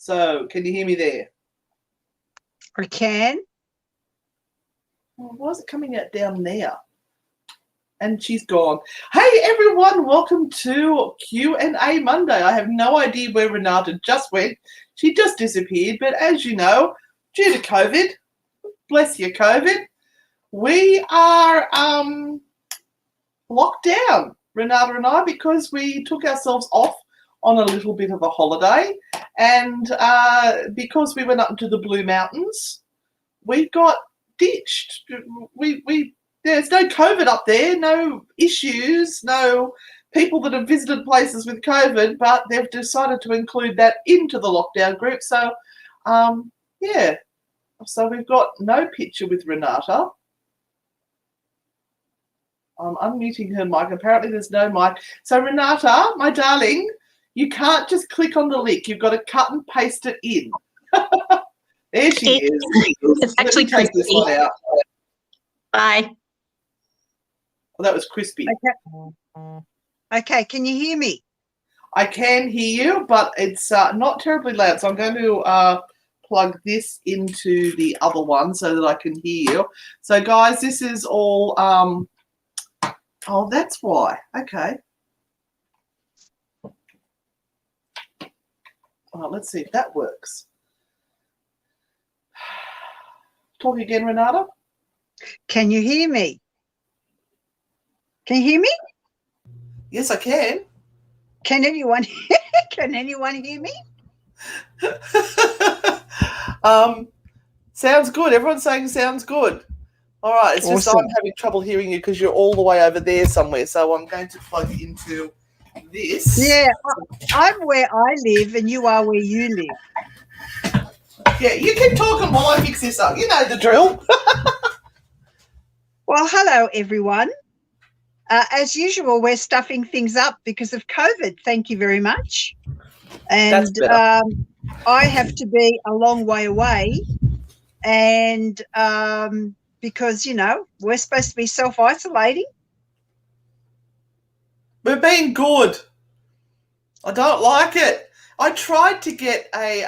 So can you hear me there? I can. Well, why is it coming out down there? And she's gone. Hey, everyone. Welcome to Q&A Monday. I have no idea where Renata just went. She just disappeared. But as you know, due to COVID, bless you, COVID, we are locked down, Renata and I, because we took ourselves off on a little bit of a holiday. And because we went up into the Blue Mountains, we got ditched. There's no COVID up there, no issues, no people that have visited places with COVID, but they've decided to include that into the lockdown group. So, yeah. So we've got no picture with Renata. I'm unmuting her mic. Apparently there's no mic. So, Renata, my darling, you can't just click on the link. You've got to cut and paste it in. There she is. It's actually take this one out. Bye. Well, that was crispy. Okay, can you hear me? I can hear you, but it's not terribly loud. So I'm going to plug this into the other one so that I can hear you. So, guys, this is all... oh, that's why. Okay. Let's see if that works. Talk again, Renata. Can you hear me? Can you hear me? Yes, I can. Can anyone hear me? Sounds good. Everyone's saying sounds good. All right. It's just Awesome. I'm having trouble hearing you because you're all the way over there somewhere. So I'm going to plug into this. Yeah, I'm where I live and you are where you live. Yeah, you keep talking while I fix this up. You know the drill. Well, hello, everyone. As usual, we're stuffing things up because of COVID. Thank you very much. And I have to be a long way away. And because, you know, we're supposed to be self-isolating. We're being good. I don't like it. I tried to get a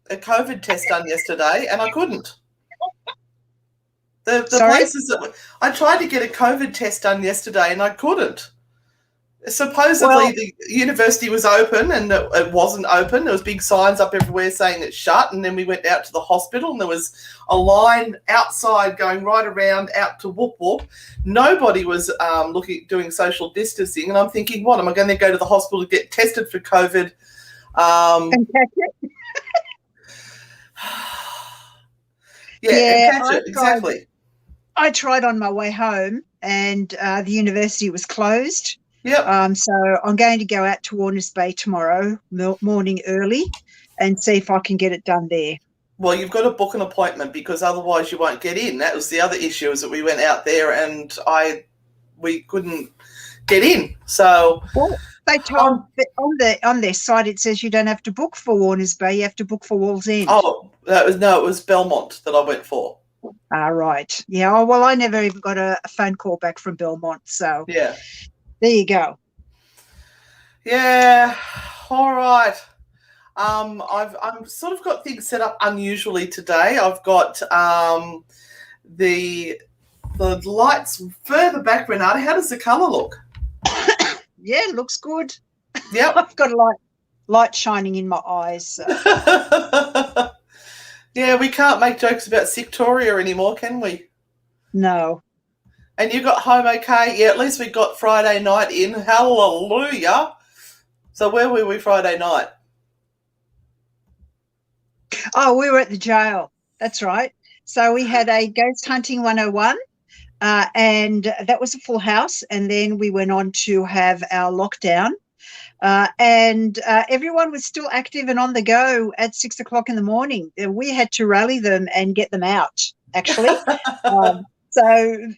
COVID test done yesterday and I couldn't. The places that I tried to get a COVID test done yesterday and I couldn't. Supposedly the university was open and it wasn't open. There was big signs up everywhere saying it's shut, and then we went out to the hospital and there was a outside going right around out to Whoop Whoop. Nobody was doing social distancing, and I'm thinking, what, am I going to go to the hospital to get tested for COVID? And catch it. Yeah, and catch it, exactly. I tried on my way home, and the university was closed. Yep. So I'm going to go out to Warners Bay tomorrow morning early and see if I can get it done there. Well, you've got to book an appointment because otherwise you won't get in. That was the other issue, is that we went out there and we couldn't get in. So they told on their site it says you don't have to book for Warners Bay, you have to book for Walls End. Oh, it was Belmont that I went for. Right. Yeah. Oh, well, I never even got a phone call back from Belmont. So yeah. There you go. Yeah. All right. I've sort of got things set up unusually today. I've got the lights further back, Renata. How does the colour look? Yeah, it looks good. Yep. I've got a light shining in my eyes. So. Yeah, we can't make jokes about Victoria anymore, can we? No. And you got home okay? Yeah, at least we got Friday night in. Hallelujah. So where were we Friday night? Oh, we were at the jail. That's right. So we had a Ghost Hunting 101, and that was a full house. And then we went on to have our lockdown. And everyone was still active and on the go at 6 o'clock in the morning. We had to rally them and get them out, actually. So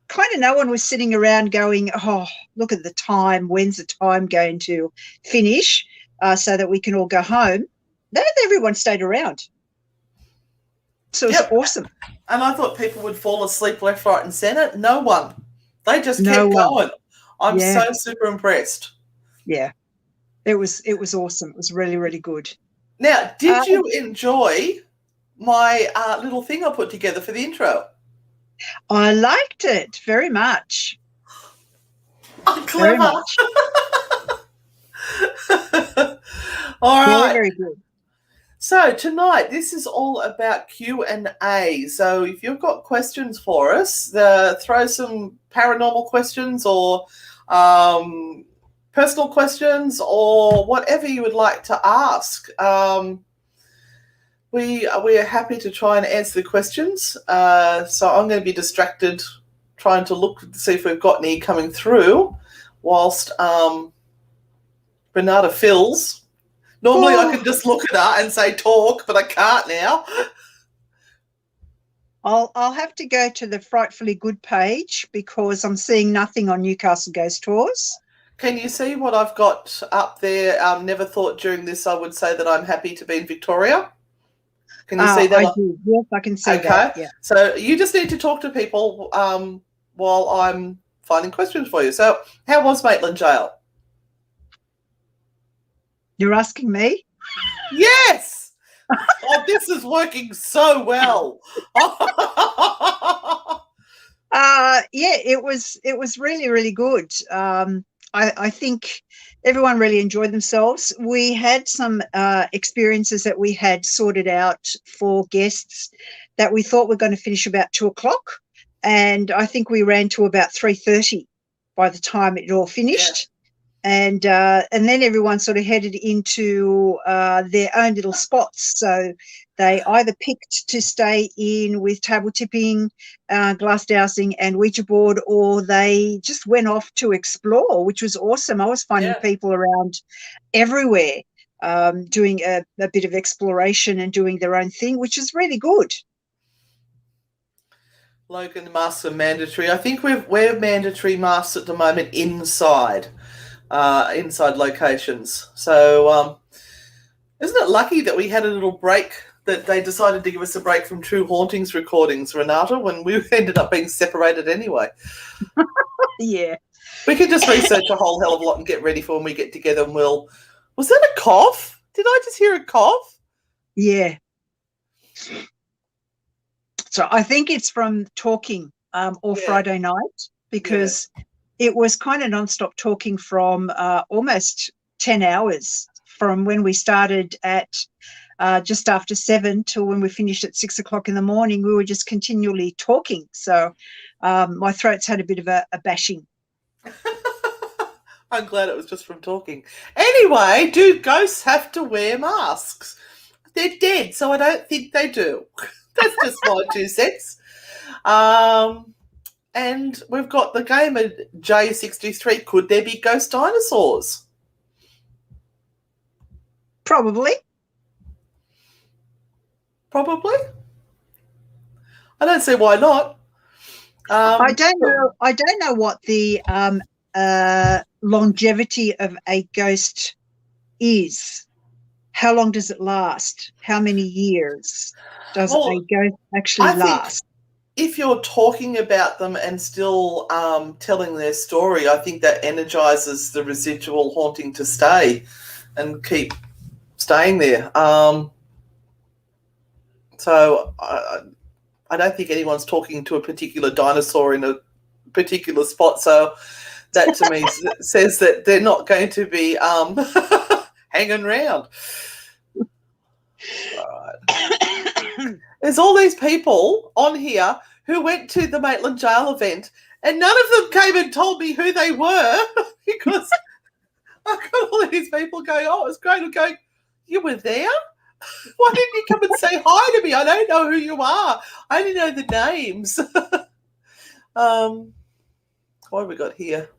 kind of no one was sitting around going, oh, look at the time. When's the time going to finish so that we can all go home? No, everyone stayed around. So it was awesome. And I thought people would fall asleep left, right and centre. No one. They just kept going. I'm so super impressed. Yeah. It was awesome. It was really, really good. Now, did you enjoy my little thing I put together for the intro? I liked it very much. Oh, Very clever. much. All Very, right. very good. So tonight, this is all about Q&A. So if you've got questions for us, throw some paranormal questions or personal questions or whatever you would like to ask. We are happy to try and answer the questions. So I'm going to be distracted trying to look to see if we've got any coming through whilst Renata fills. Normally I can just look at her and say talk, but I can't now. I'll have to go to the Frightfully Good page because I'm seeing nothing on Newcastle Ghost Tours. Can you see what I've got up there? Never thought during this I would say that I'm happy to be in Victoria. Can you see that? I do. Yes, I can see that. Yeah. So you just need to talk to people while I'm finding questions for you. So how was Maitland Jail? You're asking me? Yes! Oh, this is working so well. Yeah, it was really, really good. I think everyone really enjoyed themselves. We had some experiences that we had sorted out for guests that we thought were going to finish about 2:00, and I think we ran to about 3:30 by the time it all finished. And then everyone sort of headed into their own little spots. So they either picked to stay in with table tipping, glass dowsing and Ouija board, or they just went off to explore, which was awesome. I was finding people around everywhere doing a bit of exploration and doing their own thing, which is really good. Logan, masks are mandatory. I think we're mandatory masks at the moment inside locations. So isn't it lucky that we had a little break, that they decided to give us a break from True Hauntings recordings, Renata, when we ended up being separated anyway? Yeah. We could just research a whole hell of a lot and get ready for when we get together, and was that a cough? Did I just hear a cough? Yeah. So I think it's from talking all Friday night, because it was kind of nonstop talking from almost 10 hours from when we started at just after 7 till when we finished at 6:00 in the morning. We were just continually talking. So my throat's had a bit of a bashing. I'm glad it was just from talking. Anyway, do ghosts have to wear masks? They're dead, so I don't think they do. That's just my 2 cents. And we've got the gamer J63. Could there be ghost dinosaurs? Probably. Probably. I don't see why not. I don't know what the longevity of a ghost is. How long does it last? How many years does a ghost actually last? If you're talking about them and still telling their story, I think that energizes the residual haunting to stay and keep staying there. So I don't think anyone's talking to a particular dinosaur in a particular spot. So that to me says that they're not going to be hanging around. Right. There's all these people on here who went to the Maitland Jail event, and none of them came and told me who they were, because I've got all these people going, oh, it was great. I'm going, you were there? Why didn't you come and say hi to me? I don't know who you are. I only know the names. What have we got here?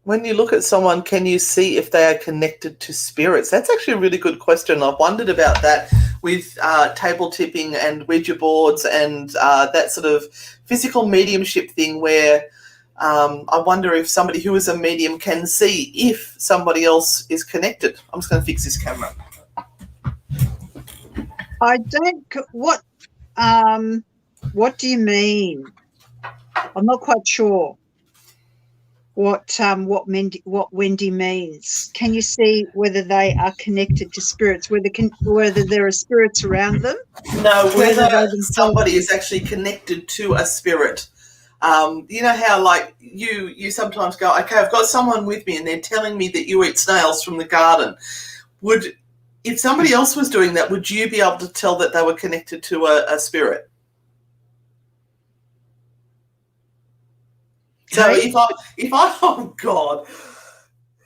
When you look at someone, can you see if they are connected to spirits? That's actually a really good question. I've wondered about that with table tipping and Ouija boards and that sort of physical mediumship thing, where I wonder if somebody who is a medium can see if somebody else is connected. I'm just going to fix this camera. I don't. What do you mean? I'm not quite sure. what Wendy means. Can you see whether they are connected to spirits, whether there are spirits around them? No, whether they themselves somebody is actually connected to a spirit. You know how, like, you sometimes go, okay, I've got someone with me and they're telling me that you eat snails from the garden. If somebody else was doing that, would you be able to tell that they were connected to a spirit? So if I oh God,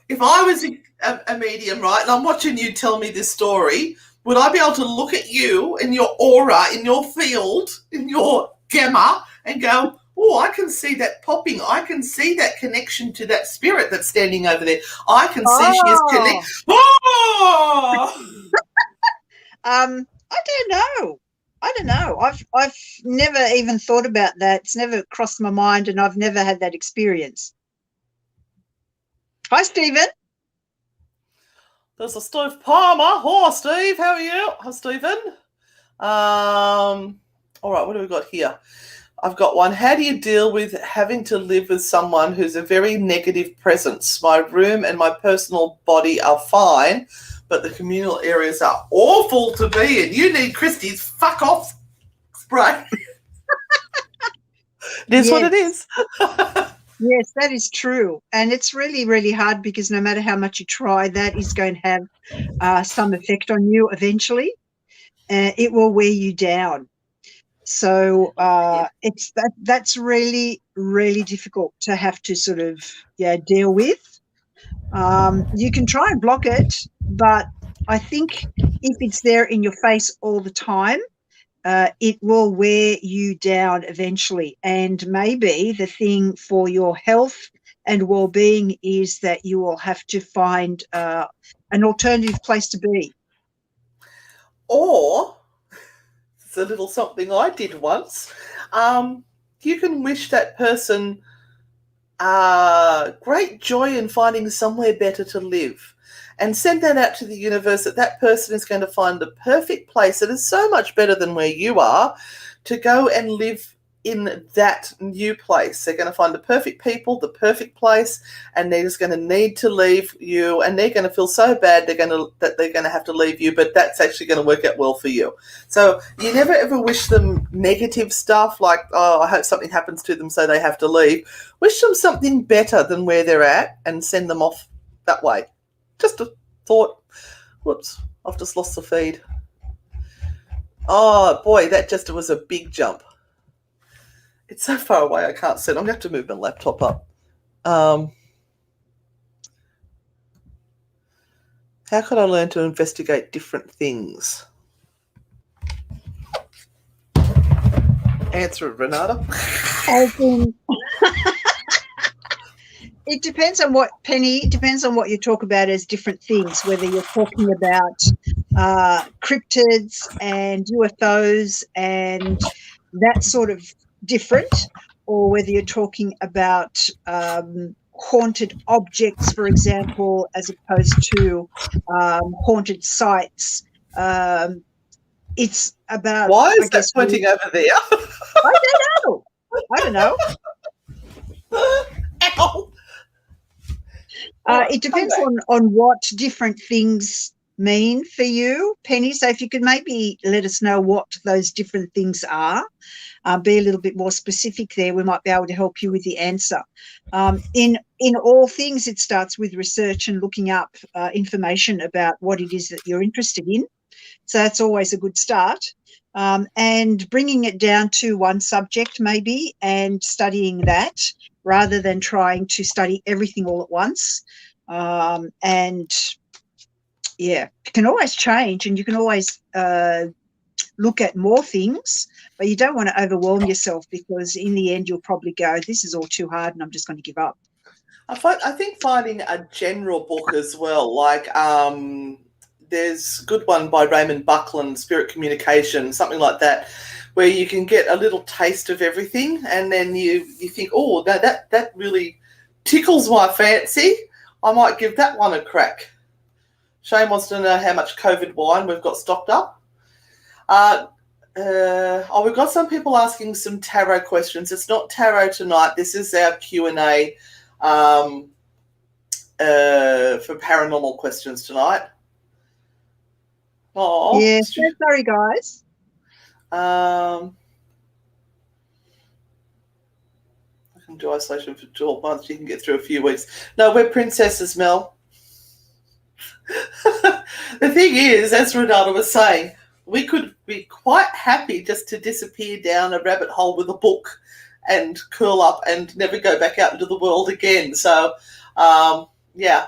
if I was a medium, right, and I'm watching you tell me this story, would I be able to look at you in your aura, in your field, in your gamma, and go, oh, I can see that popping. I can see that connection to that spirit that's standing over there. I can see she is connected. Oh! I don't know. I've never even thought about that. It's never crossed my mind, and I've never had that experience. Hi, Stephen. There's a Steve Palmer. Hi, Steve. How are you? Hi, Stephen. All right, what do we got here? I've got one. How do you deal with having to live with someone who's a very negative presence? My room and my personal body are fine, but the communal areas are awful to be in. You need Christie's fuck off spray. It is what it is. Yes, that is true. And it's really, really hard because no matter how much you try, that is going to have some effect on you eventually. It will wear you down. So that's really, really difficult to have to sort of deal with. You can try and block it, but I think if it's there in your face all the time, it will wear you down eventually. And maybe the thing for your health and well-being is that you will have to find an alternative place to be. Or, it's a little something I did once, you can wish that person great joy in finding somewhere better to live, and send that out to the universe that that person is going to find the perfect place that is so much better than where you are to go and live in that new place. They're going to find the perfect people, the perfect place, and they're just going to need to leave you, and they're going to feel so bad that they're going to have to leave you, but that's actually going to work out well for you. So you never ever wish them negative stuff like, oh, I hope something happens to them so they have to leave. Wish them something better than where they're at and send them off that way. Just a thought. Whoops, I've just lost the feed. Oh boy, that just was a big jump. It's so far away I can't see it. I'm going to have to move my laptop up. How could I learn to investigate different things? Answer it, Renata. It depends on what, Penny, it depends on what you talk about as different things, whether you're talking about cryptids and UFOs and that sort of different, or whether you're talking about haunted objects, for example, as opposed to haunted sites. It's about... Why is that pointing over there? I don't know. Ow. It depends on what different things mean for you, Penny. So if you could maybe let us know what those different things are, be a little bit more specific there, we might be able to help you with the answer. In all things, it starts with research and looking up information about what it is that you're interested in. So that's always a good start. And bringing it down to one subject maybe and studying that rather than trying to study everything all at once. You can always change and you can always look at more things, but you don't want to overwhelm yourself because in the end you'll probably go, this is all too hard and I'm just going to give up. I think finding a general book as well, like there's a good one by Raymond Buckland, Spirit Communication, something like that, where you can get a little taste of everything and then you think, oh, that really tickles my fancy. I might give that one a crack. Shane wants to know how much COVID wine we've got stocked up. We've got some people asking some tarot questions. It's not tarot tonight. This is our Q&A. for paranormal questions tonight. Oh, yeah. So sorry, guys. I can do isolation for 12 months. You can get through a few weeks. No, we're princesses, Mel. The thing is, as Renata was saying, we could be quite happy just to disappear down a rabbit hole with a book and curl up and never go back out into the world again. So, yeah.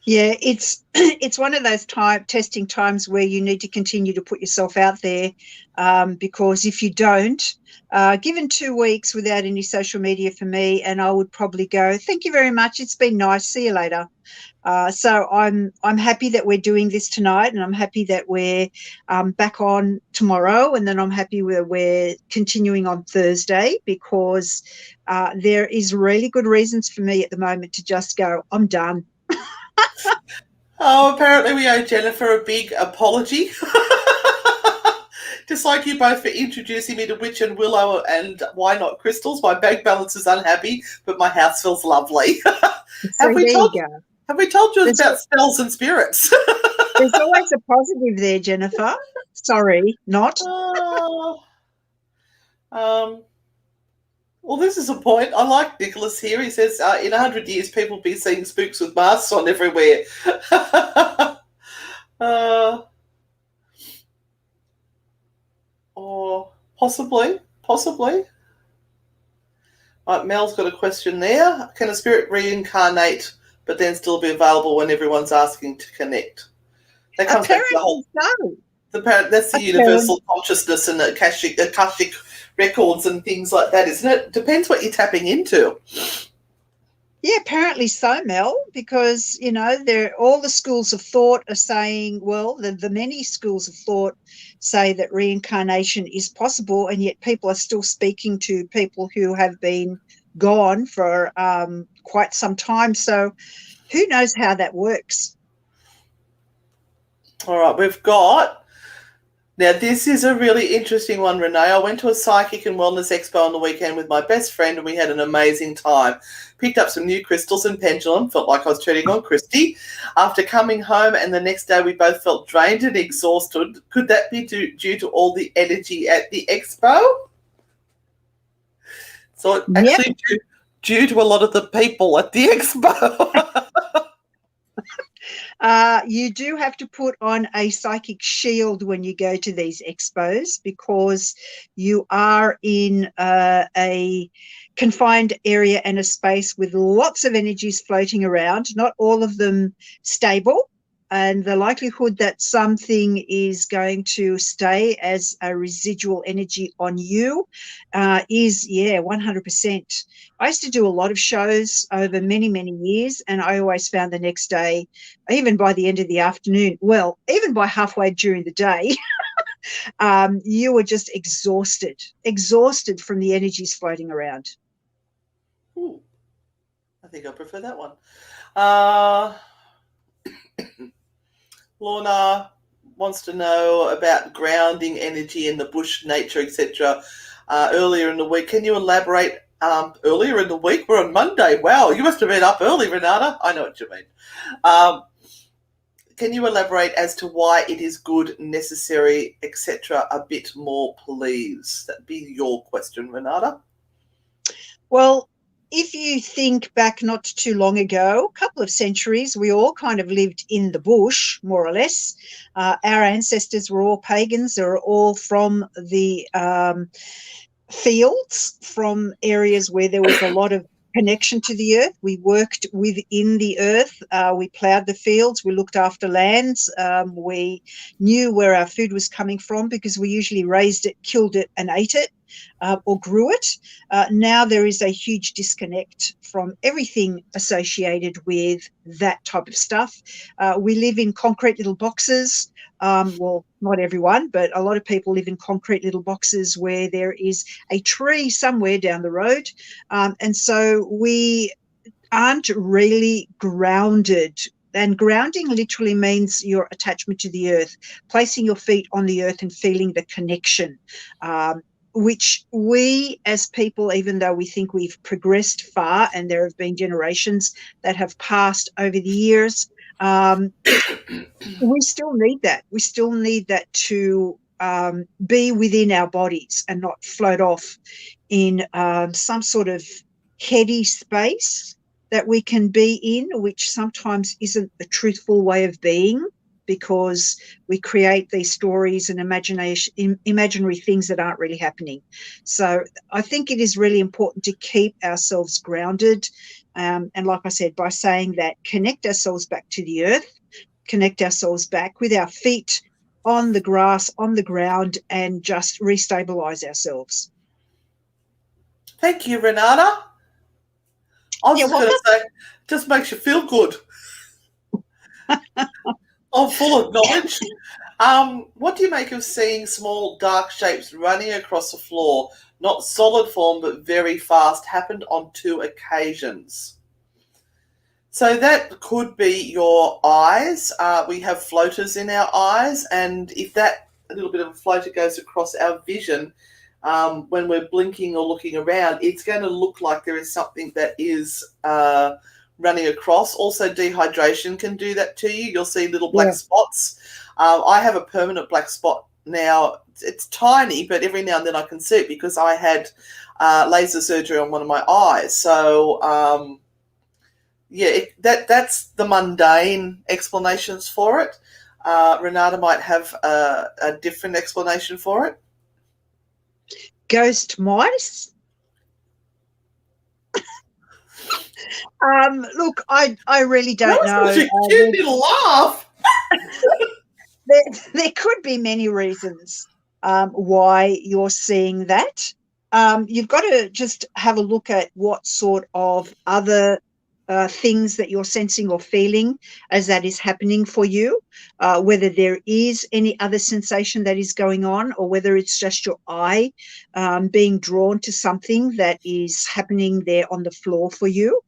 Yeah, it's it's one of those testing times where you need to continue to put yourself out there, because if you don't, given 2 weeks without any social media for me, and I would probably go, thank you very much, it's been nice, see you later. So I'm happy that we're doing this tonight, and I'm happy that we're back on tomorrow, and then I'm happy we're continuing on Thursday, because there is really good reasons for me at the moment to just go, I'm done. Oh, apparently we owe Jennifer a big apology. Just like you both for introducing me to Witch and Willow and Why Not Crystals. My bank balance is unhappy, but my house feels lovely. Have we told you about spells and spirits? There's always a positive there, Jennifer. Sorry, not. Well, this is a point. I like Nicholas here. He says, in 100 years, people will be seeing spooks with masks on everywhere. Or possibly. Right, Mel's got a question there. Can a spirit reincarnate but then still be available when everyone's asking to connect? That comes back to the whole... That's the universal consciousness and the Akashic records and things like that, isn't it? Depends what you're tapping into. Yeah, apparently so, Mel, because, all the schools of thought are saying, well, the many schools of thought say that reincarnation is possible, and yet people are still speaking to people who have been gone for quite some time. So who knows how that works? All right, we've got... Now, this is a really interesting one, Renee. I went to a psychic and wellness expo on the weekend with my best friend, and we had an amazing time. Picked up some new crystals and pendulum. Felt like I was turning on Christy. After coming home and the next day, we both felt drained and exhausted. Could that be due to all the energy at the expo? So actually due to a lot of the people at the expo. You do have to put on a psychic shield when you go to these expos, because you are in a confined area and a space with lots of energies floating around, not all of them stable. And the likelihood that something is going to stay as a residual energy on you is, 100%. I used to do a lot of shows over many, many years, and I always found the next day, even by the end of the afternoon, well, even by halfway during the day, you were just exhausted from the energies floating around. Ooh, I think I prefer that one. Lorna wants to know about grounding energy in the bush, nature, etc. Earlier in the week. Can you elaborate? Earlier in the week? We're on Monday. Wow, you must have been up early, Renata. I know what you mean. Can you elaborate as to why it is good, necessary, etc. a bit more, please? That'd be your question, Renata. Well, if you think back not too long ago, a couple of centuries, we all kind of lived in the bush, more or less. Our ancestors were all pagans. They were all from the fields, from areas where there was a lot of connection to the earth. We worked within the earth. We ploughed the fields. We looked after lands. We knew where our food was coming from, because we usually raised it, killed it, and ate it. Or grew it. Now there is a huge disconnect from everything associated with that type of stuff. We live in concrete little boxes. Well, not everyone, but a lot of people live in concrete little boxes where there is a tree somewhere down the road. And so we aren't really grounded. And grounding literally means your attachment to the earth, placing your feet on the earth and feeling the connection. which we as people, even though we think we've progressed far and there have been generations that have passed over the years, we still need that. We still need that to be within our bodies and not float off in some sort of heady space that we can be in, which sometimes isn't the truthful way of being, because we create these stories and imaginary things that aren't really happening. So I think it is really important to keep ourselves grounded. And like I said, by saying that, connect ourselves back to the earth, connect ourselves back with our feet on the grass, on the ground, and just restabilize ourselves. Thank you, Renata. I was You're just going to say, just makes you feel good. I'm full of knowledge. What do you make of seeing small dark shapes running across the floor? Not solid form, but very fast. Happened on 2 occasions. So that could be your eyes. We have floaters in our eyes, and if that little bit of a floater goes across our vision, when we're blinking or looking around, it's going to look like there is something that is running across. Also, dehydration can do that to you. You'll see little black spots. I have a permanent black spot now. It's tiny, but every now and then I can see it because I had laser surgery on one of my eyes. So, that's the mundane explanations for it. Renata might have a different explanation for it. Ghost mice? Look, I really don't know. That was a cute little laugh. There could be many reasons why you're seeing that. You've got to just have a look at what sort of other things that you're sensing or feeling as that is happening for you, whether there is any other sensation that is going on, or whether it's just your eye being drawn to something that is happening there on the floor for you.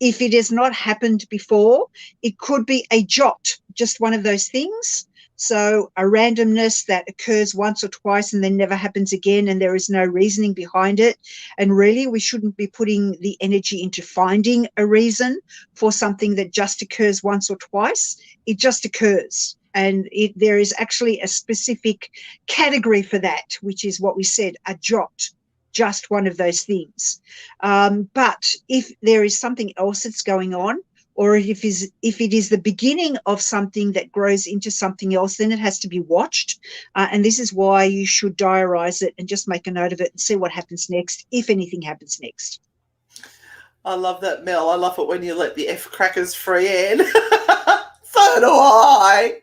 If it has not happened before, it could be a jot, just one of those things. So a randomness that occurs once or twice and then never happens again, and there is no reasoning behind it. And really, we shouldn't be putting the energy into finding a reason for something that just occurs once or twice. It just occurs. And there is actually a specific category for that, which is what we said, a jot, just one of those things. But if there is something else that's going on, or if it is the beginning of something that grows into something else, then it has to be watched. And this is why you should diarise it and just make a note of it and see what happens next, if anything happens next. I love that, Mel. I love it when you let the F crackers free, Anne. So do I.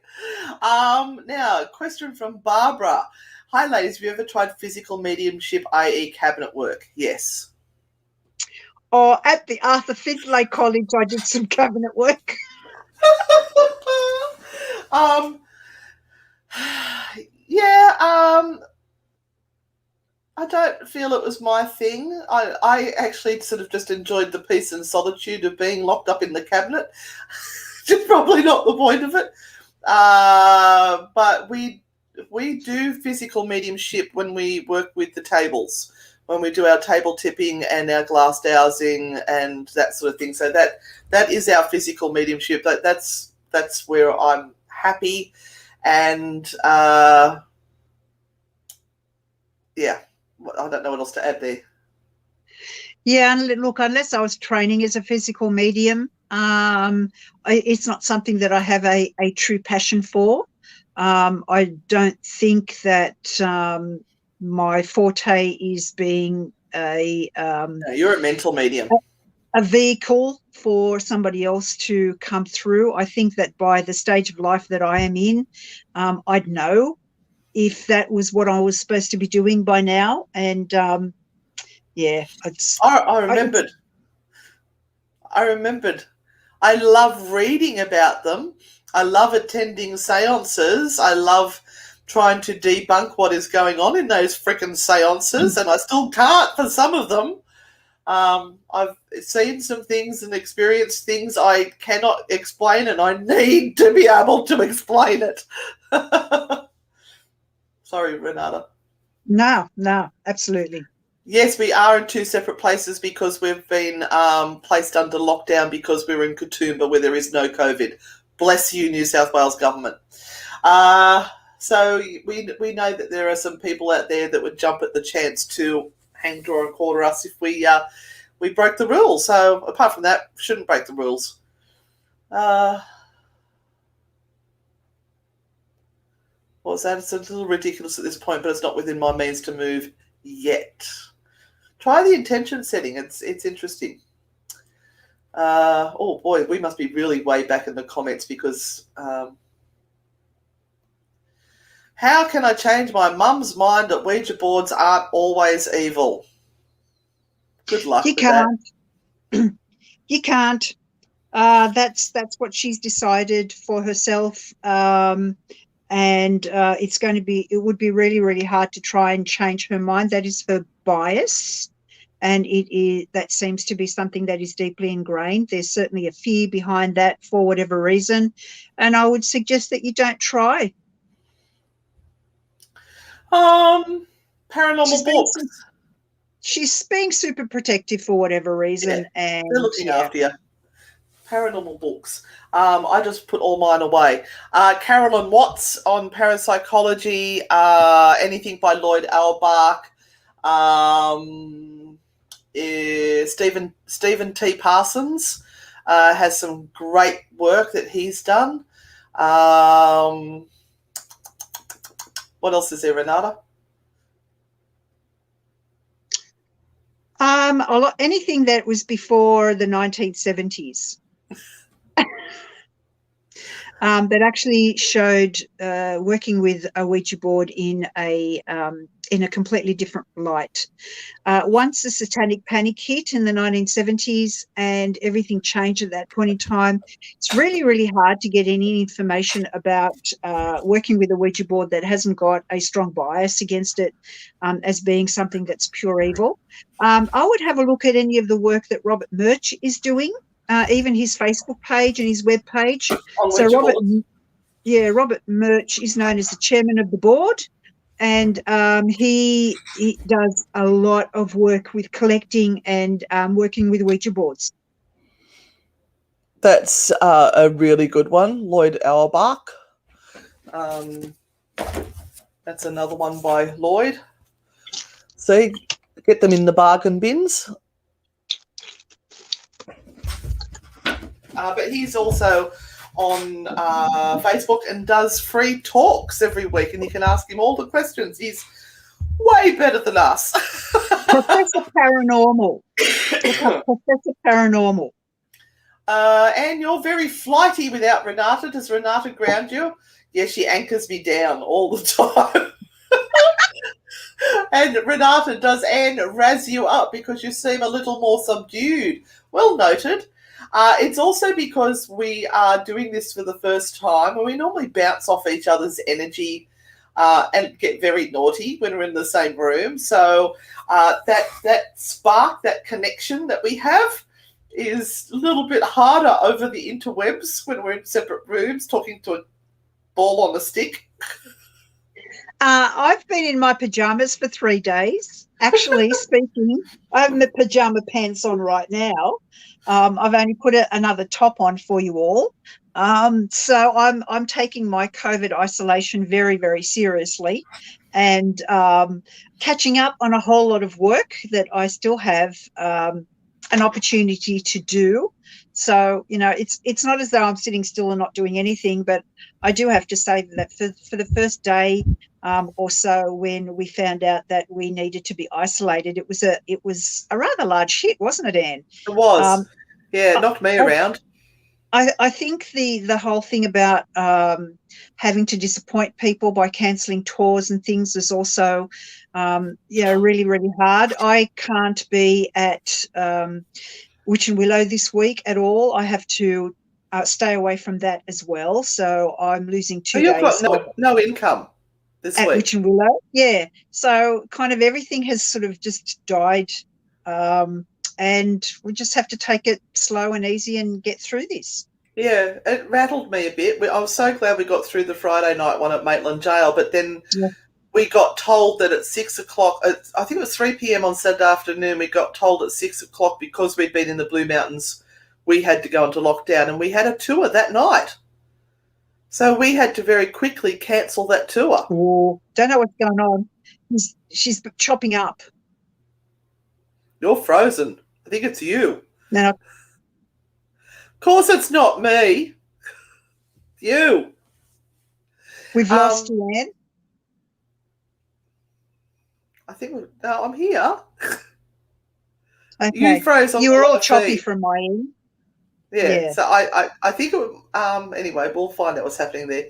Now, a question from Barbara. Hi, ladies. Have you ever tried physical mediumship, i.e. cabinet work? Yes. Oh, at the Arthur Findlay College, I did some cabinet work. I don't feel it was my thing. I actually sort of just enjoyed the peace and solitude of being locked up in the cabinet, which is probably not the point of it. But we do physical mediumship when we work with the tables, when we do our table tipping and our glass dowsing and that sort of thing. So that is our physical mediumship. That's where I'm happy. And I don't know what else to add there. Yeah, and look, unless I was training as a physical medium, it's not something that I have a true passion for. I don't think that my forte is being you're a mental medium, a vehicle for somebody else to come through. I think that by the stage of life that I am in, I'd know if that was what I was supposed to be doing by now. And I remembered. I love reading about them. I love attending seances. I love trying to debunk what is going on in those frickin' seances, and I still can't for some of them. I've seen some things and experienced things I cannot explain, and I need to be able to explain it. Sorry, Renata. No, absolutely. Yes, we are in two separate places because we've been placed under lockdown because we're in Katoomba where there is no COVID. Bless you, New South Wales government. So we know that there are some people out there that would jump at the chance to hang, draw, and quarter us if we broke the rules. So apart from that, shouldn't break the rules. What was that? It's a little ridiculous at this point, but it's not within my means to move yet. Try the intention setting. It's interesting. Oh boy, we must be really way back in the comments because how can I change my mum's mind that Ouija boards aren't always evil? Good luck with that. You can't. That's what she's decided for herself. And it would be really, really hard to try and change her mind. That is her bias. And that seems to be something that is deeply ingrained. There's certainly a fear behind that for whatever reason. And I would suggest that you don't try. Paranormal books. She's being super protective for whatever reason. Yeah, and they're looking after you. Paranormal books. I just put all mine away. Carolyn Watts on parapsychology. Anything by Lloyd Auerbach. Stephen T. Parsons has some great work that he's done. What else is there, Renata? Anything that was before the 1970s. That actually showed working with a Ouija board in a completely different light. Once the satanic panic hit in the 1970s and everything changed at that point in time, it's really, really hard to get any information about working with a Ouija board that hasn't got a strong bias against it as being something that's pure evil. I would have a look at any of the work that Robert Murch is doing. Even his Facebook page and his web page. So Robert Murch is known as the chairman of the board, and he does a lot of work with collecting and working with Ouija boards. That's a really good one, Lloyd Auerbach. That's another one by Lloyd. See, get them in the bargain bins. But he's also on Facebook and does free talks every week, and you can ask him all the questions. He's way better than us. Professor Paranormal. Professor Paranormal. And you're very flighty without Renata. Does Renata ground you? Yeah, she anchors me down all the time. And Renata, does Anne razz you up because you seem a little more subdued? Well noted. It's also because we are doing this for the first time, and we normally bounce off each other's energy and get very naughty when we're in the same room. So that spark, that connection that we have is a little bit harder over the interwebs when we're in separate rooms talking to a ball on a stick. I've been in my pajamas for 3 days. Actually, speaking, I have my pajama pants on right now. I've only put another top on for you all. So I'm taking my COVID isolation very, very seriously, and catching up on a whole lot of work that I still have an opportunity to do. So, it's not as though I'm sitting still and not doing anything, but I do have to say that for the first day or so, when we found out that we needed to be isolated, it was a rather large hit, wasn't it, Anne? It was. Yeah, it knocked me around. I think the whole thing about having to disappoint people by cancelling tours and things is also, really, really hard. I can't be at Witch and Willow this week at all. I have to stay away from that as well. So I'm losing 2 days. You've got no income this week. At Witch and Willow, yeah. So kind of everything has sort of just died. And we just have to take it slow and easy and get through this. Yeah, it rattled me a bit. I was so glad we got through the Friday night one at Maitland Jail, but then we got told that at 6 o'clock, I think it was 3 p.m. on Saturday afternoon, we got told at 6 o'clock because we'd been in the Blue Mountains, we had to go into lockdown, and we had a tour that night. So we had to very quickly cancel that tour. Oh, don't know what's going on. She's chopping up. You're frozen. I think it's you. No. Of course it's not me. You. We've lost you, Anne. I think I'm here. Okay. You froze on You the were all live choppy feed. from my end. Yeah. So I think anyway, we'll find out what's happening there.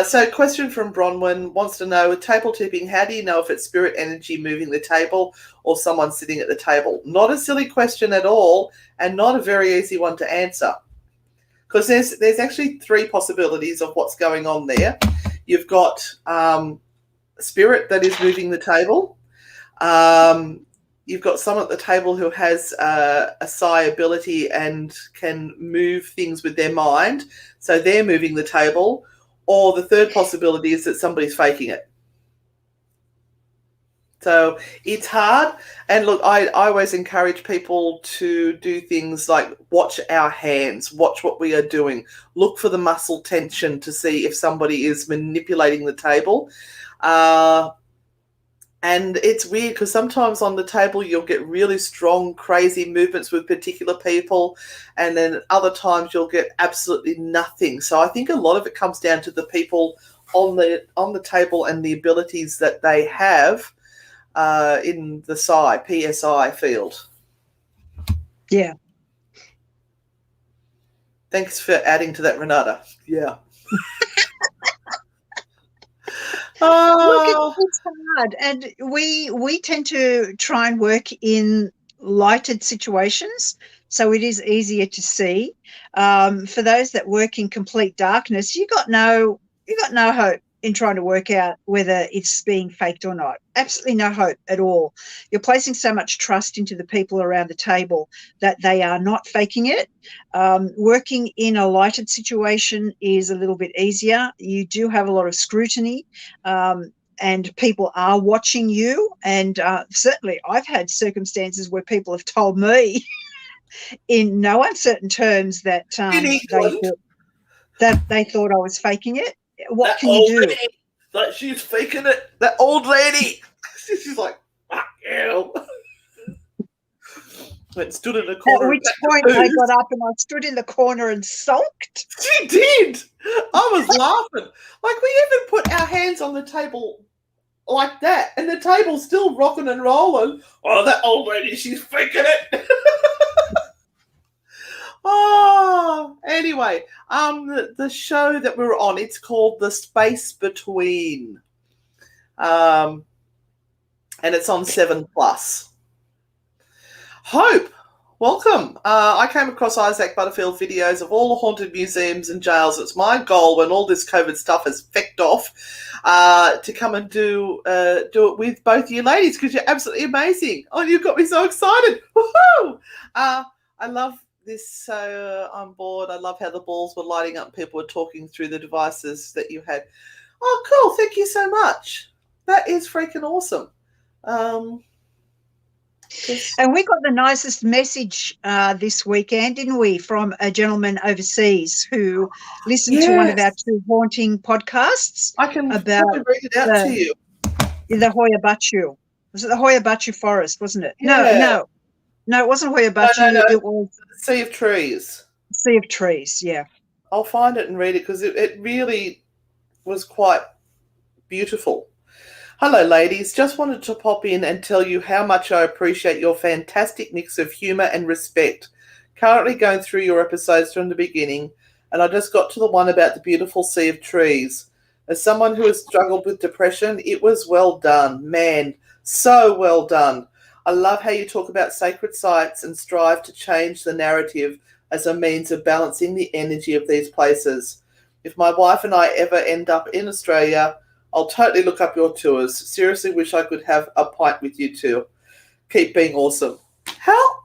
So question from Bronwyn wants to know, with table tipping, how do you know if it's spirit energy moving the table or someone sitting at the table? Not a silly question at all, and not a very easy one to answer. Because there's actually three possibilities of what's going on there. You've got spirit that is moving the table. You've got someone at the table who has a psi ability and can move things with their mind, so they're moving the table. Or the third possibility is that somebody's faking it. So it's hard. And look, I always encourage people to do things like watch our hands, watch what we are doing, look for the muscle tension to see if somebody is manipulating the table. And it's weird because sometimes on the table you'll get really strong, crazy movements with particular people, and then other times you'll get absolutely nothing. So I think a lot of it comes down to the people on the table and the abilities that they have in the PSI field. Yeah. Thanks for adding to that, Renata. Yeah. Oh. Look, it's hard, and we tend to try and work in lighted situations, so it is easier to see. For those that work in complete darkness, you got no hope in trying to work out whether it's being faked or not. Absolutely no hope at all. You're placing so much trust into the people around the table that they are not faking it. Working in a lighted situation is a little bit easier. You do have a lot of scrutiny, and people are watching you. And certainly I've had circumstances where people have told me in no uncertain terms that they thought I was faking it. What can you do? Lady, like she's faking it. That old lady. She's like, fuck you. Went stood in a corner. At which point I got up and I stood in the corner and sulked. She did. I was laughing. Like, we even put our hands on the table like that, and the table's still rocking and rolling. Oh, that old lady, she's faking it. Oh, anyway, the show that we're on, it's called The Space Between, and it's on 7+. Hope, welcome. I came across Isaac Butterfield videos of all the haunted museums and jails. It's my goal when all this COVID stuff has fecked off to come and do it with both you ladies, because you're absolutely amazing. Oh, you've got me so excited. Woohoo! I love this, so I'm bored. I love how the balls were lighting up and people were talking through the devices that you had. Oh, cool. Thank you so much. That is freaking awesome. And we got the nicest message this weekend, didn't we, from a gentleman overseas who listened to one of our two haunting podcasts. I can about read it out to you. The Hoya Baciu. Was it the Hoya Baciu Forest, wasn't it? Yeah. No, it wasn't Hoya Baciu. No. It was Sea of Trees. Sea of Trees, yeah. I'll find it and read it because it really was quite beautiful. Hello, ladies. Just wanted to pop in and tell you how much I appreciate your fantastic mix of humour and respect. Currently going through your episodes from the beginning, and I just got to the one about the beautiful Sea of Trees. As someone who has struggled with depression, it was well done. Man, so well done. I love how you talk about sacred sites and strive to change the narrative as a means of balancing the energy of these places. If my wife and I ever end up in Australia, I'll totally look up your tours. Seriously wish I could have a pint with you too. Keep being awesome. How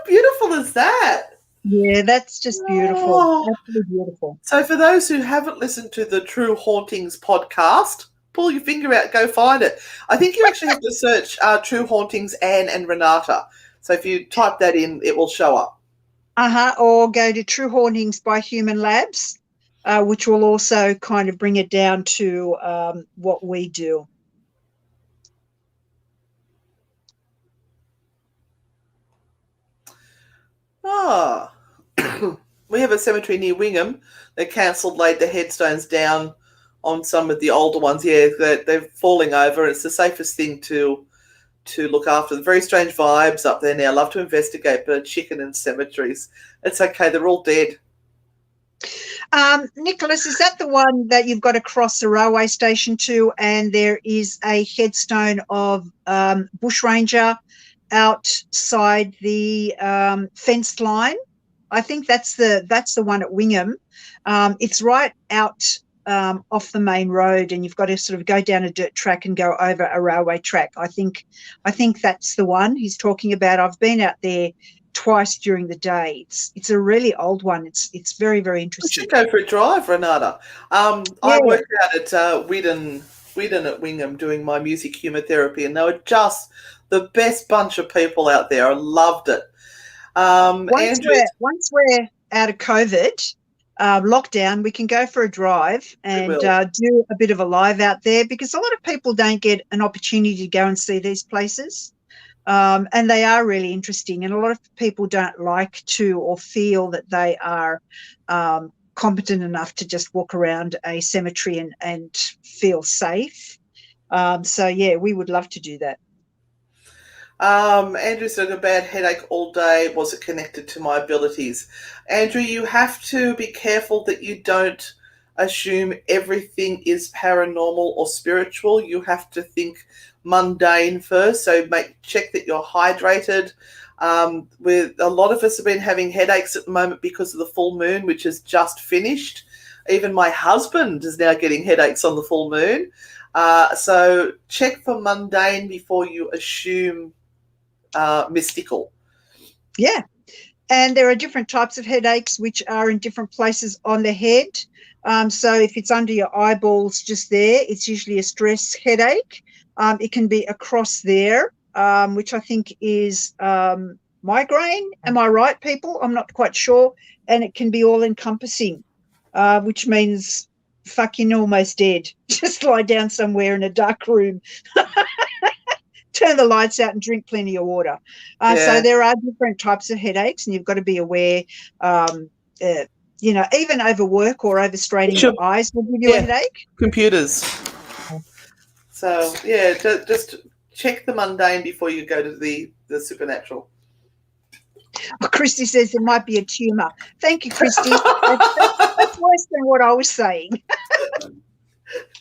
beautiful is that? Yeah, that's just beautiful. Oh. Absolutely beautiful. So for those who haven't listened to the True Hauntings podcast, pull your finger out, go find it. I think you actually have to search True Hauntings, Anne and Renata. So if you type that in, it will show up. Or go to True Hauntings by Human Labs, which will also kind of bring it down to what we do. Ah, we have a cemetery near Wingham. They cancelled, laid the headstones down on some of the older ones. Yeah, they're falling over. It's the safest thing to look after. The very strange vibes up there now. Love to investigate, but chicken and cemeteries. It's okay. They're all dead. Nicholas, is that the one that you've got to cross the railway station to, and there is a headstone of bushranger outside the fenced line? I think that's the one at Wingham. It's right out off the main road, and you've got to sort of go down a dirt track and go over a railway track. I think that's the one he's talking about. I've been out there twice during the day. It's a really old one. It's very, very interesting. We should go for a drive, Renata. I worked out at Widden at Wingham doing my music humour therapy, and they were just the best bunch of people out there. I loved it. Once we're out of COVID lockdown, we can go for a drive and do a bit of a live out there, because a lot of people don't get an opportunity to go and see these places. And they are really interesting, and a lot of people don't like to or feel that they are competent enough to just walk around a cemetery and feel safe. So, yeah, we would love to do that. Andrew said a bad headache all day. Was it connected to my abilities? Andrew, you have to be careful that you don't assume everything is paranormal or spiritual. You have to think mundane first. So check that you're hydrated. With a lot of us have been having headaches at the moment because of the full moon, which has just finished. Even my husband is now getting headaches on the full moon. So check for mundane before you assume mystical. Yeah. And there are different types of headaches which are in different places on the head. So if it's under your eyeballs just there, it's usually a stress headache. It can be across there, which I think is migraine. Am I right, people? I'm not quite sure. And it can be all-encompassing, which means fucking almost dead. Just lie down somewhere in a dark room. Turn the lights out and drink plenty of water. So there are different types of headaches, and you've got to be aware, even over work or over straining your eyes will give you a headache. Computers. So, yeah, just check the mundane before you go to the supernatural. Oh, Christy says there might be a tumour. Thank you, Christy. That's worse than what I was saying.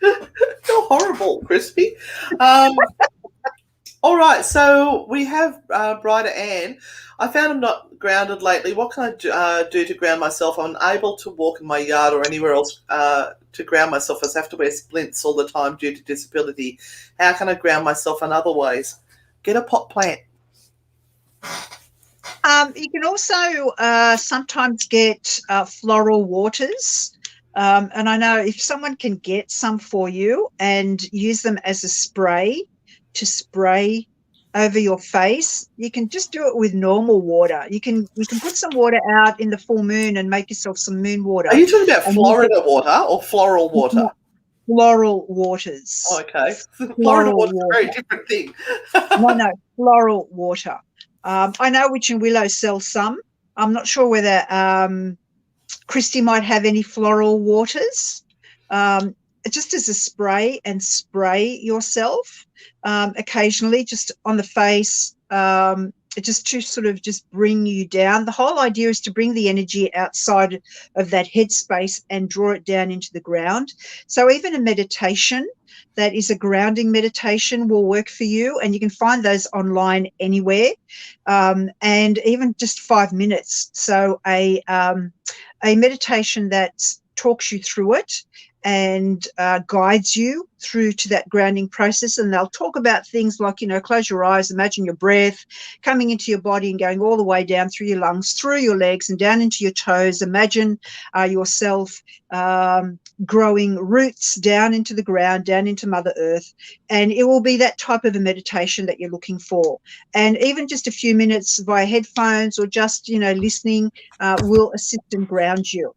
You're horrible, Crispy. All right, so we have Brighter Anne. I found I'm not grounded lately. What can I do to ground myself? I'm unable to walk in my yard or anywhere else to ground myself, as I have to wear splints all the time due to disability. How can I ground myself in other ways? Get a pot plant. You can also sometimes get floral waters. And I know if someone can get some for you and use them as a spray to spray over your face, you can just do it with normal water. You can put some water out in the full moon and make yourself some moon water. Are you talking about Florida water or floral water? Floral waters. Oh, okay. Florida water is a very different thing. No, floral water. I know Witch and Willow sell some. I'm not sure whether Christy might have any floral waters. Just as a spray, and spray yourself occasionally, just on the face, just to sort of just bring you down. The whole idea is to bring the energy outside of that headspace and draw it down into the ground. So even a meditation that is a grounding meditation will work for you, and you can find those online anywhere, and even just 5 minutes. So a meditation that talks you through it and guides you through to that grounding process. And they'll talk about things like, close your eyes, imagine your breath coming into your body and going all the way down through your lungs, through your legs and down into your toes. Imagine yourself growing roots down into the ground, down into Mother Earth. And it will be that type of a meditation that you're looking for. And even just a few minutes via headphones or just, listening will assist and ground you.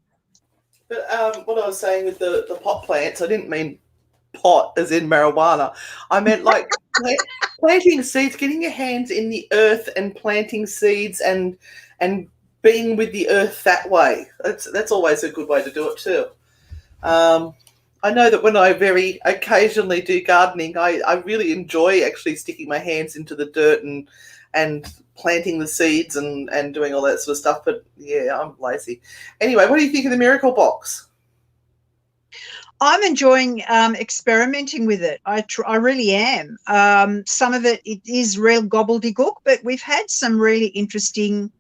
But what I was saying with the pot plants, I didn't mean pot as in marijuana. I meant like planting seeds, getting your hands in the earth and planting seeds and being with the earth that way. That's always a good way to do it too. I know that when I very occasionally do gardening, I really enjoy actually sticking my hands into the dirt and planting the seeds and doing all that sort of stuff. But yeah, I'm lazy. Anyway, what do you think of the Miracle Box? I'm enjoying experimenting with it. I really am. Some of it is real gobbledygook, but we've had some really interesting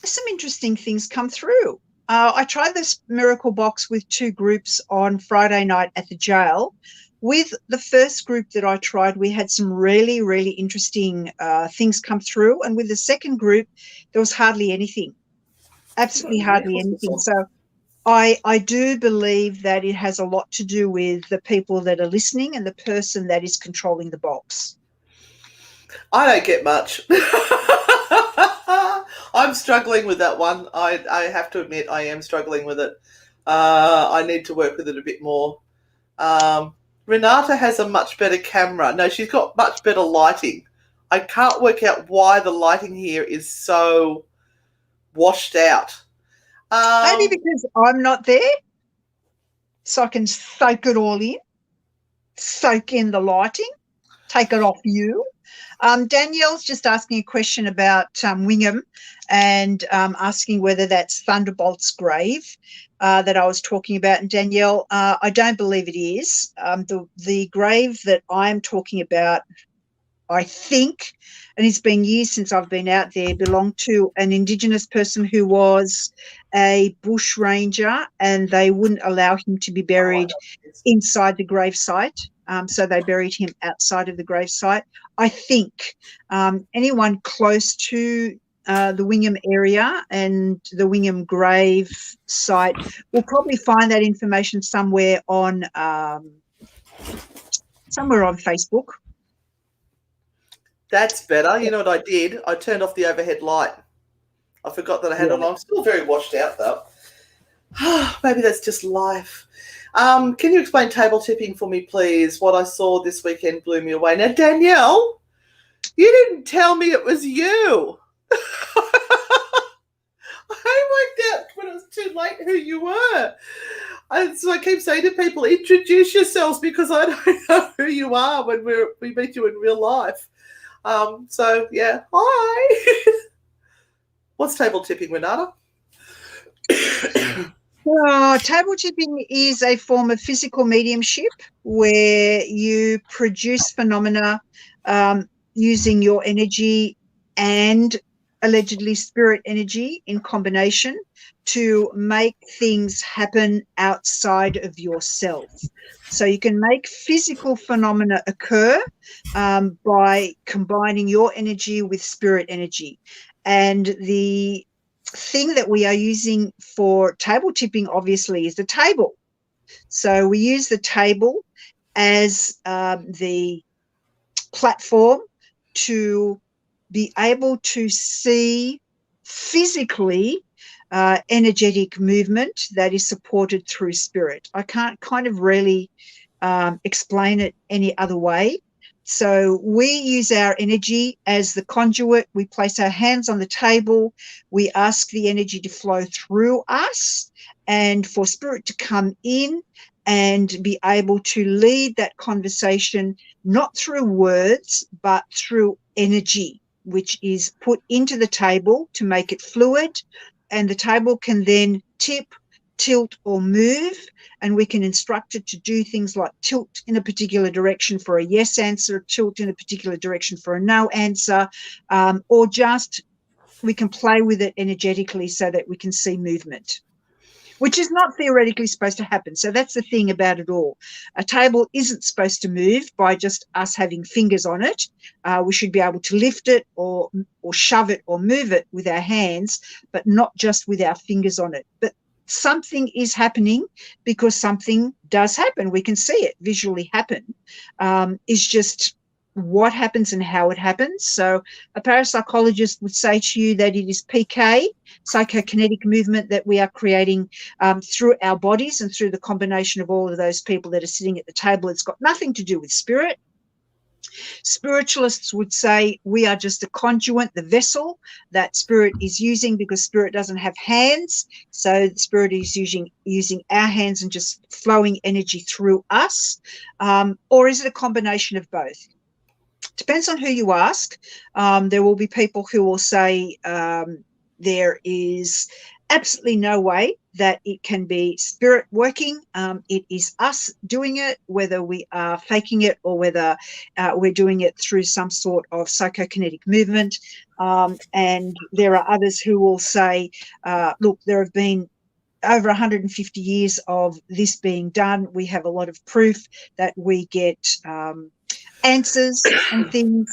things come through. I tried this Miracle Box with 2 groups on Friday night at the jail. With the first group that I tried, we had some really, really interesting things come through. And with the second group, there was hardly anything, absolutely hardly anything. So I do believe that it has a lot to do with the people that are listening and the person that is controlling the box. I don't get much. I'm struggling with that one. I have to admit I am struggling with it. I need to work with it a bit more. Renata has a much better camera. No, she's got much better lighting. I can't work out why the lighting here is so washed out. Maybe because I'm not there, so I can soak it all in, soak in the lighting, take it off you. Danielle's just asking a question about Wingham and asking whether that's Thunderbolt's grave that I was talking about. And Danielle, I don't believe it is. The grave that I'm talking about, I think, and it's been years since I've been out there, belonged to an Indigenous person who was a bush ranger, and they wouldn't allow him to be buried inside the gravesite. So they buried him outside of the gravesite. I think anyone close to the Wingham area and the Wingham grave site will probably find that information somewhere on Facebook. That's better. You know what I did? I turned off the overhead light. I forgot that I had it on. I'm still very washed out, though. Maybe that's just life. Can you explain table tipping for me, please? What I saw this weekend blew me away. Now, Danielle, you didn't tell me it was you. I worked out when it was too late who you were. So I keep saying to people, introduce yourselves because I don't know who you are when we meet you in real life. So, yeah, hi. What's table tipping, Renata? Table tipping is a form of physical mediumship where you produce phenomena using your energy and allegedly spirit energy in combination to make things happen outside of yourself. So you can make physical phenomena occur by combining your energy with spirit energy. And the thing that we are using for table tipping, obviously, is the table. So we use the table as the platform to be able to see physically energetic movement that is supported through spirit. I can't kind of really explain it any other way. So we use our energy as the conduit. We place our hands on the table. We ask the energy to flow through us and for spirit to come in and be able to lead that conversation, not through words, but through energy, which is put into the table to make it fluid. And the table can then tip, tilt, or move, and we can instruct it to do things like tilt in a particular direction for a yes answer, tilt in a particular direction for a no answer, or just we can play with it energetically so that we can see movement. which is not theoretically supposed to happen. So that's the thing about it all. A table isn't supposed to move by just us having fingers on it. We should be able to lift it or shove it or move it with our hands, but not just with our fingers on it. But something is happening because something does happen. We can see it visually happen. It's just what happens and how it happens. So a parapsychologist would say to you that it is PK, psychokinetic movement, that we are creating through our bodies and through the combination of all of those people that are sitting at the table. It's got nothing to do with spirit. Spiritualists would say we are just a conduit, the vessel that spirit is using, because spirit doesn't have hands. So the spirit is using our hands and just flowing energy through us. Or is it a combination of both? Depends on who you ask. There will be people who will say there is absolutely no way that it can be spirit working. It is us doing it, whether we are faking it or whether we're doing it through some sort of psychokinetic movement. And there are others who will say, look, there have been over 150 years of this being done. We have a lot of proof that we get answers and things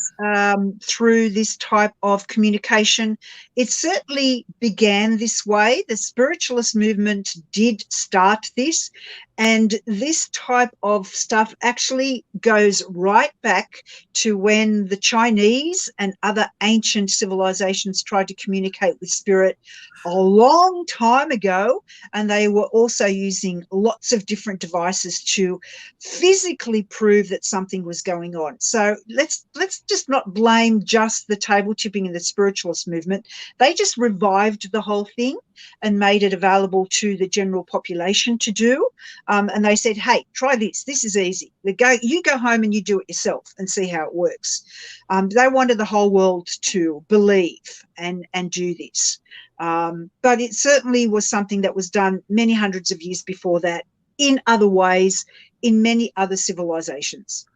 through this type of communication. It certainly began this way. The spiritualist movement did start this, and this type of stuff actually goes right back to when the Chinese and other ancient civilizations tried to communicate with spirit a long time ago, and they were also using lots of different devices to physically prove that something was going on. So let's just not blame just the table tipping and the spiritualist movement. They just revived the whole thing and made it available to the general population to do. And they said, hey, try this. This is easy. You go home and you do it yourself and see how it works. They wanted the whole world to believe and do this. But it certainly was something that was done many hundreds of years before that in other ways, in many other civilizations.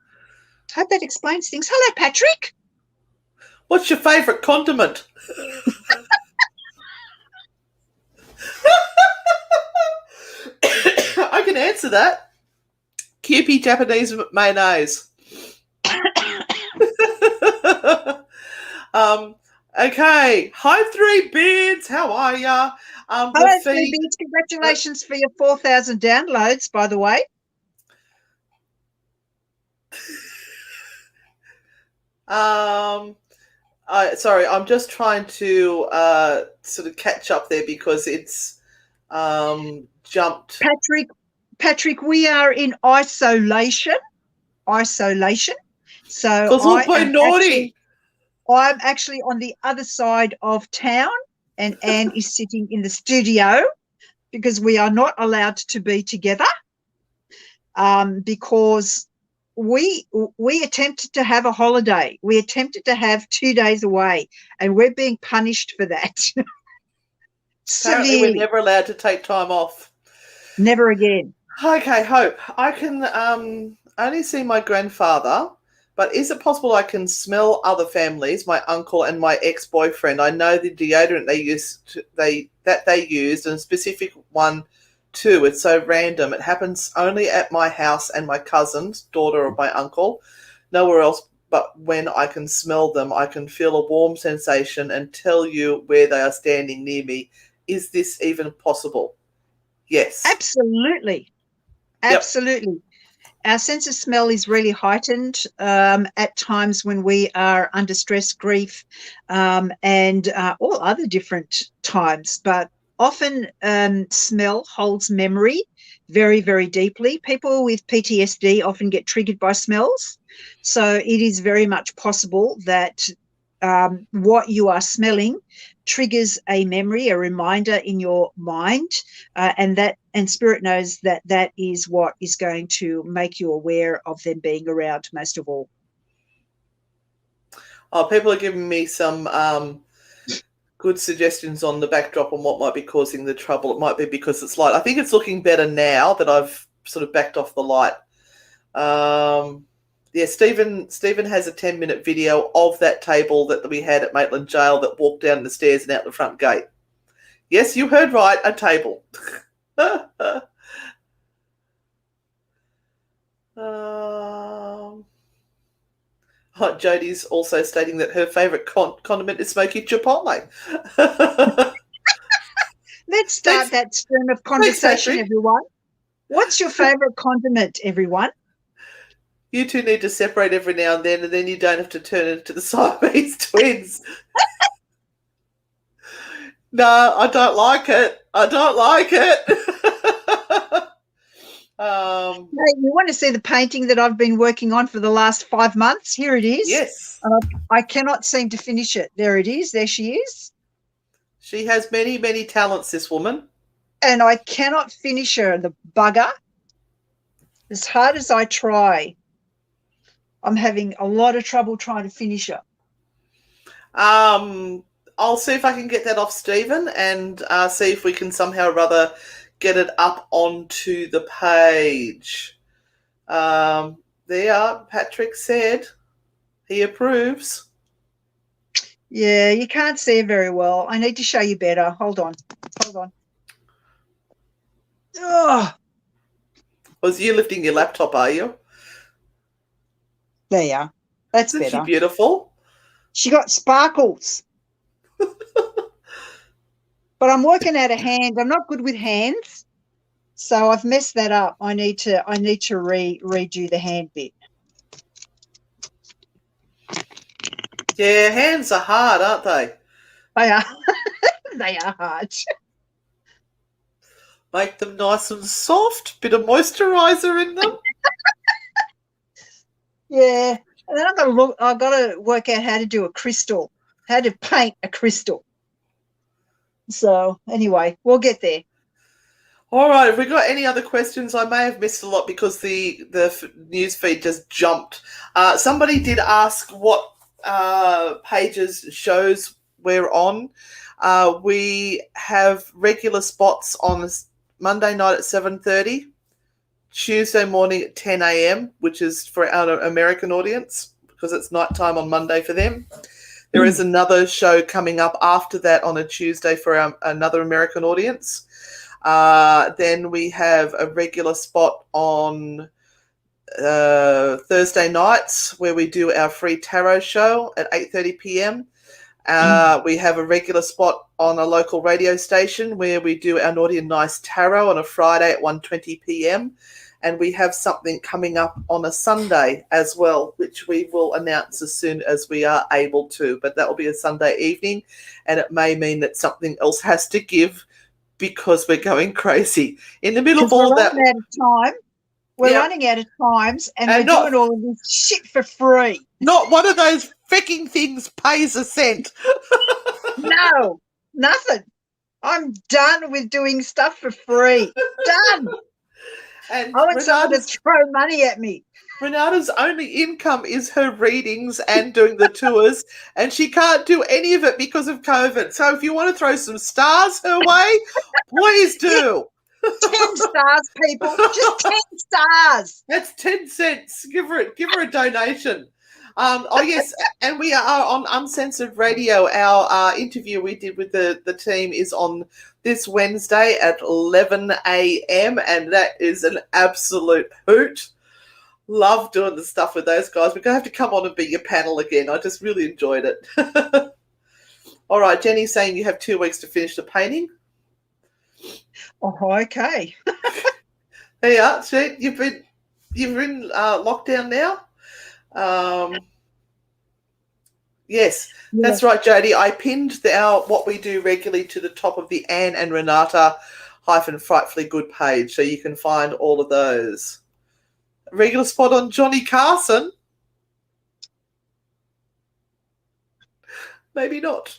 Hope that explains things. Hello, Patrick. What's your favourite condiment? I can answer that. Kewpie Japanese mayonnaise. Okay. Hi, Three Beards. How are ya? Hello, Three Beards. Congratulations for your 4,000 downloads, by the way. Sorry, I'm just trying to sort of catch up there because it's jumped. Patrick, we are in isolation. So because we're playing naughty. I'm actually on the other side of town, and Anne is sitting in the studio because we are not allowed to be together because we attempted to have a holiday. We attempted to have 2 days away, and we're being punished for that. Apparently, we're never allowed to take time off. Never again. Okay, Hope. I can only see my grandfather, but is it possible I can smell other families, my uncle and my ex-boyfriend? I know the deodorant they used, and a specific one too. It's so random. It happens only at my house and my cousin's daughter of my uncle. Nowhere else. But when I can smell them, I can feel a warm sensation and tell you where they are standing near me. Is this even possible? Yes. Absolutely. Absolutely. Yep. Our sense of smell is really heightened at times when we are under stress, grief, and all other different times. But often smell holds memory very, very deeply. People with PTSD often get triggered by smells. So it is very much possible that what you are smelling triggers a memory, a reminder in your mind, and spirit knows that is what is going to make you aware of them being around most of all. Oh, people are giving me some good suggestions on the backdrop on what might be causing the trouble. It might be because it's light. I think it's looking better now that I've sort of backed off the light. Yeah, Stephen has a 10-minute video of that table that we had at Maitland Jail that walked down the stairs and out the front gate. Yes, you heard right, a table. Jodie's also stating that her favourite condiment is smoky chipotle. Let's start that stream of conversation, Patrick. everyone. What's your favourite condiment, everyone? You two need to separate every now and then you don't have to turn into the Siamese twins. No, I don't like it. I don't like it. Hey, you want to see the painting that I've been working on for the last 5 months? Here it is. Yes. I cannot seem to finish it. There it is. There she is. She has many, many talents, this woman. And I cannot finish her, the bugger. As hard as I try, I'm having a lot of trouble trying to finish her. I'll see if I can get that off Stephen and see if we can somehow or other get it up onto the page. There, Patrick said he approves. Yeah, you can't see it very well. I need to show you better. Hold on. Oh, Was you lifting your laptop, are you? there you are. That's Isn't better. she beautiful? She got sparkles. But I'm working out of hand. I'm not good with hands, so I've messed that up. I need to redo the hand bit. Yeah, hands are hard, aren't they? They are. They are hard. Make them nice and soft. Bit of moisturiser in them. Yeah. And then I've got to work out how to do a crystal, how to paint a crystal. So anyway, we'll get there. All right, have we got any other questions? I may have missed a lot because the news feed just jumped. Somebody did ask what pages, shows we're on. We have regular spots on Monday night at 7:30, Tuesday morning at 10 a.m., which is for our American audience because it's nighttime on Monday for them. There is another show coming up after that on a Tuesday for another American audience. Then we have a regular spot on Thursday nights where we do our free tarot show at 8:30 p.m. We have a regular spot on a local radio station where we do our Naughty and Nice Tarot on a Friday at 1:20 p.m. And we have something coming up on a Sunday as well, which we will announce as soon as we are able to. But that will be a Sunday evening, and it may mean that something else has to give because we're going crazy. In the middle of all that... Running out of time. We're running out of times, and we're doing all of this shit for free. Not one of those freaking things pays a cent. No, nothing. I'm done with doing stuff for free. Done. And I want someone to throw money at me. Renata's only income is her readings and doing the tours, and she can't do any of it because of COVID. So if you want to throw some stars her way, please do. 10 stars, people. Just 10 stars. That's 10 cents. Give her a donation. Yes, and we are on Uncensored Radio. Our interview we did with the team is on this Wednesday at 11 a.m. and that is an absolute hoot. Love doing the stuff with those guys. We're going to have to come on and be your panel again. I just really enjoyed it. All right, Jenny's saying you have 2 weeks to finish the painting. Oh, okay. There you are. See, you're in lockdown now. Yes, that's right, Jodie. I pinned what we do regularly to the top of the Anne and Renata -frightfully good page, so you can find all of those. A regular spot on Johnny Carson. Maybe not.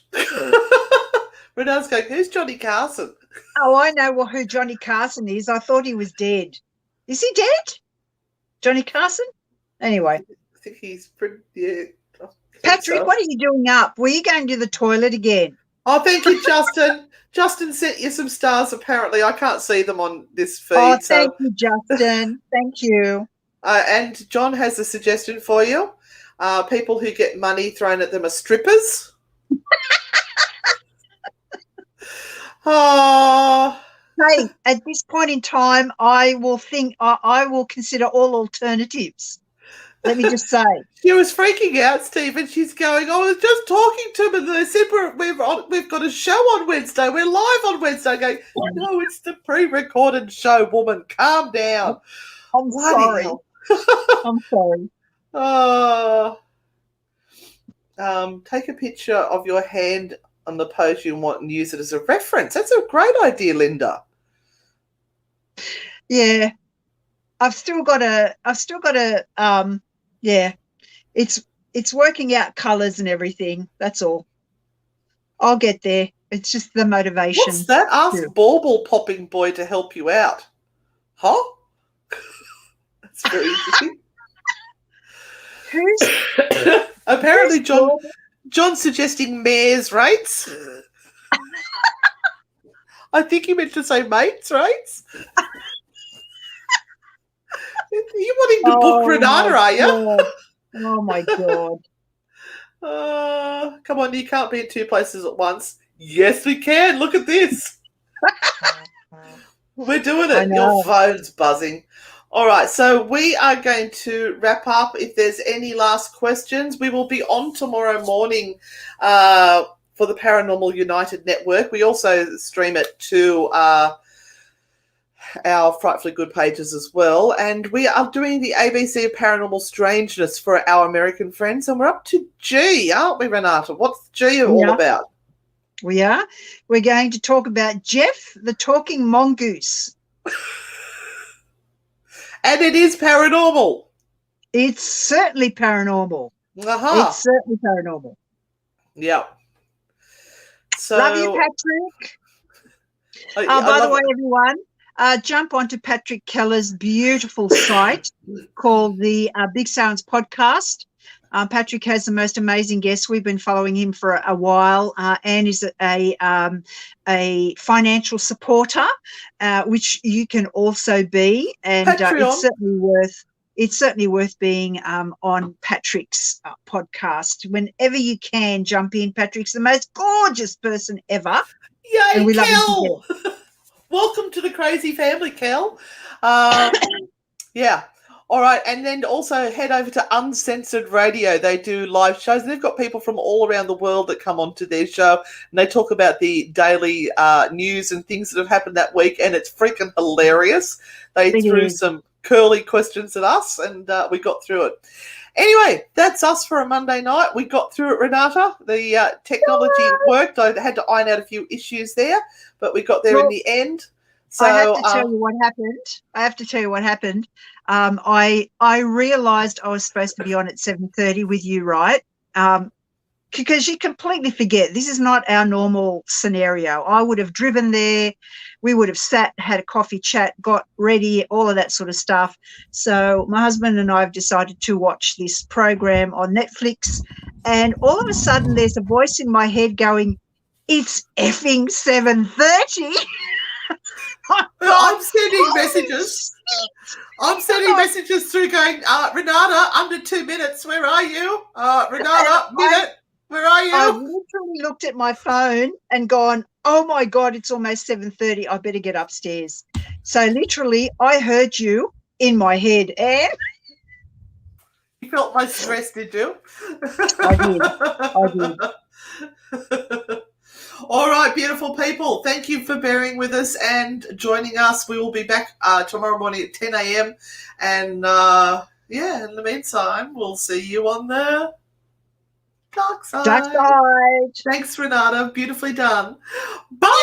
Renata's going, who's Johnny Carson? Oh, I know who Johnny Carson is. I thought he was dead. Is he dead? Johnny Carson? Anyway. I think he's pretty, yeah. Patrick, what are you doing up? Were you going to the toilet again? Oh, thank you, Justin. Justin sent you some stars, apparently. I can't see them on this feed. Oh, thank you, Justin. Thank you. And John has a suggestion for you. People who get money thrown at them are strippers. Oh. Hey, at this point in time, I will consider all alternatives. Let me just say. She was freaking out, Stephen. She's going, I was just talking to them and they said we've got a show on Wednesday. We're live on Wednesday. Going, no, it's the pre-recorded show, woman. Calm down. I'm sorry. I'm sorry. Take a picture of your hand on the pose you want and use it as a reference. That's a great idea, Linda. Yeah. I've still got to yeah, it's working out colours and everything. That's all. I'll get there. It's just the motivation. What's that? Ask Bauble Popping Boy to help you out. Huh? That's very interesting. Who's apparently John's suggesting mares rates. I think he meant to say mates rates. You wanting to book Renata, are you? God. Oh my God. Come on, you can't be in two places at once. Yes, we can. Look at this. We're doing it. Your phone's buzzing. All right, so we are going to wrap up. If there's any last questions, we will be on tomorrow morning for the Paranormal United Network. We also stream it to our Frightfully Good pages as well. And we are doing the ABC of Paranormal Strangeness for our American friends. And we're up to G, aren't we, Renata? What's G all about? We are. We're going to talk about Jeff, the talking mongoose. And it is paranormal. It's certainly paranormal. Uh-huh. It's certainly paranormal. Yeah. So, love you, Patrick. By the way, everyone, jump onto Patrick Keller's beautiful site called the Big Sounds Podcast. Patrick has the most amazing guests. We've been following him for a while. Anne is a financial supporter, which you can also be, and it's certainly worth being on Patrick's podcast. Whenever you can, jump in. Patrick's the most gorgeous person ever. Yay, and we Kel! Love him. Welcome to the crazy family, Kel. Yeah. All right, and then also head over to Uncensored Radio. They do live shows, and they've got people from all around the world that come onto their show, and they talk about the daily news and things that have happened that week, and it's freaking hilarious. They threw some curly questions at us, and we got through it. Anyway, that's us for a Monday night. We got through it, Renata. The technology worked. I had to iron out a few issues there, but we got there in the end. So, I have to tell you what happened. I realised I was supposed to be on at 7:30 with you, right? Because you completely forget. This is not our normal scenario. I would have driven there. We would have sat, had a coffee chat, got ready, all of that sort of stuff. So my husband and I have decided to watch this program on Netflix, and all of a sudden there's a voice in my head going, "It's effing 7:30." I'm sending messages. I'm sending messages through going, Renata, under 2 minutes, where are you? Renata, minute, where are you? I literally looked at my phone and gone, oh my God, it's almost 7:30. I better get upstairs. So literally, I heard you in my head, Anne. You felt my stress, did you? I did. All right, beautiful people. Thank you for bearing with us and joining us. We will be back tomorrow morning at 10 a.m. And, in the meantime, we'll see you on the dark side. Dark side. Thanks, Renata. Beautifully done. Bye.